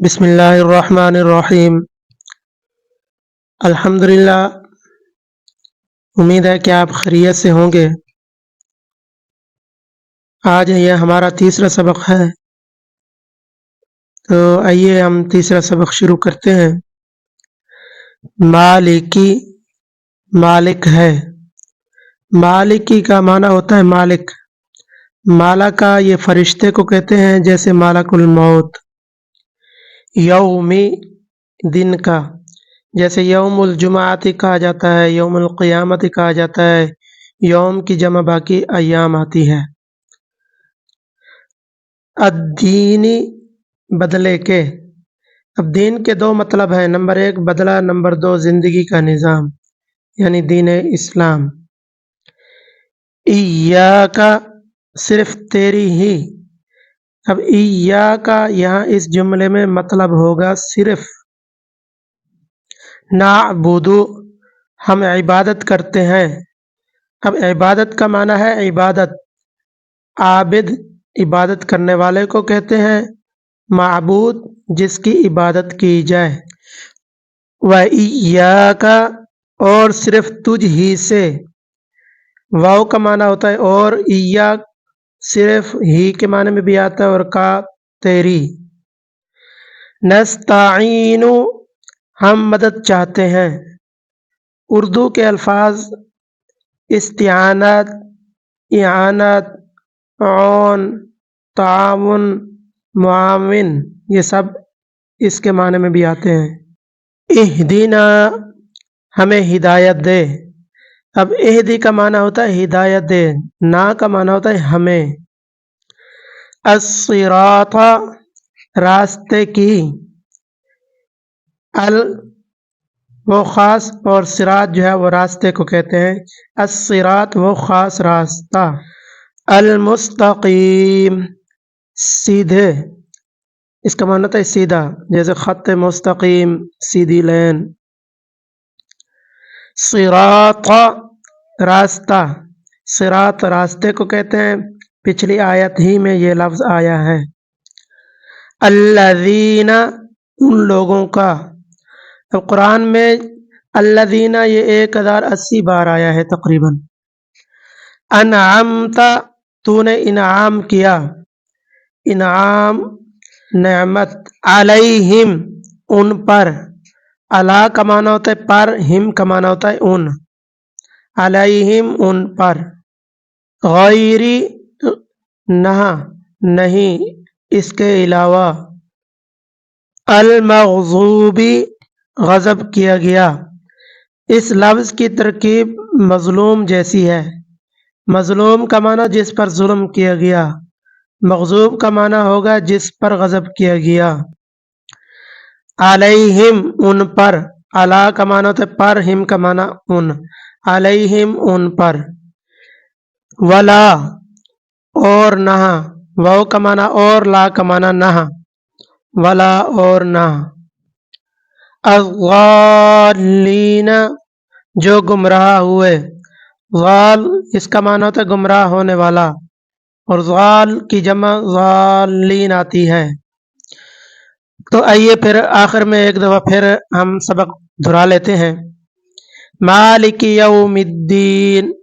बिस्मिल्लाहिर्रहमानिर्रहीम। अल्हम्दुलिल्लाह। उम्मीद है कि आप खैरियत से होंगे। आज यह हमारा तीसरा सबक है, तो आइए हम तीसरा सबक शुरू करते हैं। मालिकी, मालिक है। मालिकी का माना होता है मालिक। माला का ये फरिश्ते को कहते हैं, जैसे मालकुल मौत। यौमी, दिन का, जैसे यौमुल जुमाअती कहा जाता है, यौमुल क़ियामती कहा जाता है। यौम की जमा बाकी अय्याम आती है। अद्दीनी, बदले के। अब दीन के दो मतलब है, नंबर एक बदला, नंबर दो जिंदगी का निज़ाम, यानी दीन इस्लाम। इय्याका, सिर्फ तेरी ही। अब इय्याका यहाँ इस जुमले में मतलब होगा सिर्फ। नाअबुदु, हम इबादत करते हैं। अब इबादत का माना है इबादत। आबिद, इबादत करने वाले को कहते हैं। माबूद, जिसकी इबादत की जाए। व इय्याका, और सिर्फ तुझ ही से। वाव का माना होता है और, इय्या सिर्फ ही के माने में भी आता है, और का तेरी। नस्ताईनु, हम मदद चाहते हैं। उर्दू के अल्फाज इस्तिआनत, इआनत, औन, ताउन, मुआविन, ये सब इसके माने में भी आते हैं। इहदीना, हमें हिदायत दे। अब इहदी का माना होता है हिदायत दे, ना का माना होता है हमें। अस्सिराता, रास्ते की। अल, वो खास, और सिरात जो है वो रास्ते को कहते हैं। अस्सिरात, वो खास रास्ता। अल मुस्तकीम, सीधे, इसका माना होता है सीधा, जैसे खत मुस्तकीम, सीधी लाइन। सिरात, रास्ता। सिरात रास्ते को कहते हैं। पिछली आयत ही में ये लफ्ज आया है। अल्लज़ीना, उन लोगों का। अब कुरान में अल्लज़ीना ये 1080 बार आया है तकरीबन। अनअमता, तूने इनाम किया। इनाम, नेमत। अलैहिम, उन पर। अला का माना होता है पर, हिम का माना होता है उन। अलैहिम, उन पर। गैरी, नहा, नहीं, इसके अलावा। अल मग़ज़ूबी, गज़ब किया गया। इस लफ्ज़ की तरकीब मज़लूम जैसी है। मज़लूम का माना जिस पर जुल्म किया गया। मग़ज़ूब का माना होगा जिस पर गज़ब किया गया। अलैहिम, उन पर। अला का माना होता है पर, हिम का माना उन। अलैहिम, उन पर। वला, और नहा। वाव का माना और, ला का माना नहा। वला, और नहा। अज़्ज़ालीना, जो गुमराह हुए। ज़ाल, इसका माना होता है गुमराह होने वाला, और ज़ाल की जमा ज़ालीन आती है। तो आइए फिर आखिर में एक दफ़ा फिर हम सबक दोहरा लेते हैं। मालिक यौमिद्दीन,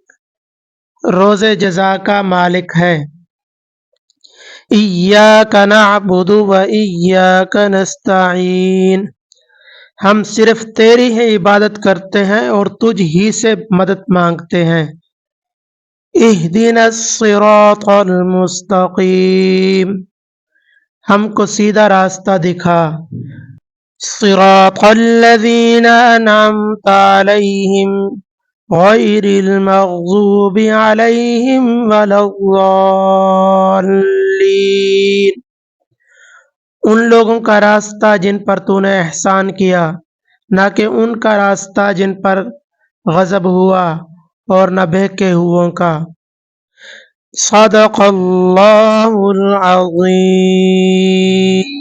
रोज़े जज़ा का मालिक है। इय्याका नअबुदु व इय्याका नस्तईन, हम सिर्फ तेरी ही इबादत करते हैं और तुझ ही से मदद मांगते हैं। इहदिनस सिरातल मुस्तकीम, हमको सीधा रास्ता दिखा। सिरातल्लज़ीना अनअमता अलैहिम गैरिल मग़ज़ूबि अलैहिम वलद्दाल्लीन, उन लोगों का रास्ता जिन पर तूने एहसान किया, ना कि उनका रास्ता जिन पर गज़ब हुआ, और न बहके हुओं का। सदक़ल्लाहुल अज़ीम।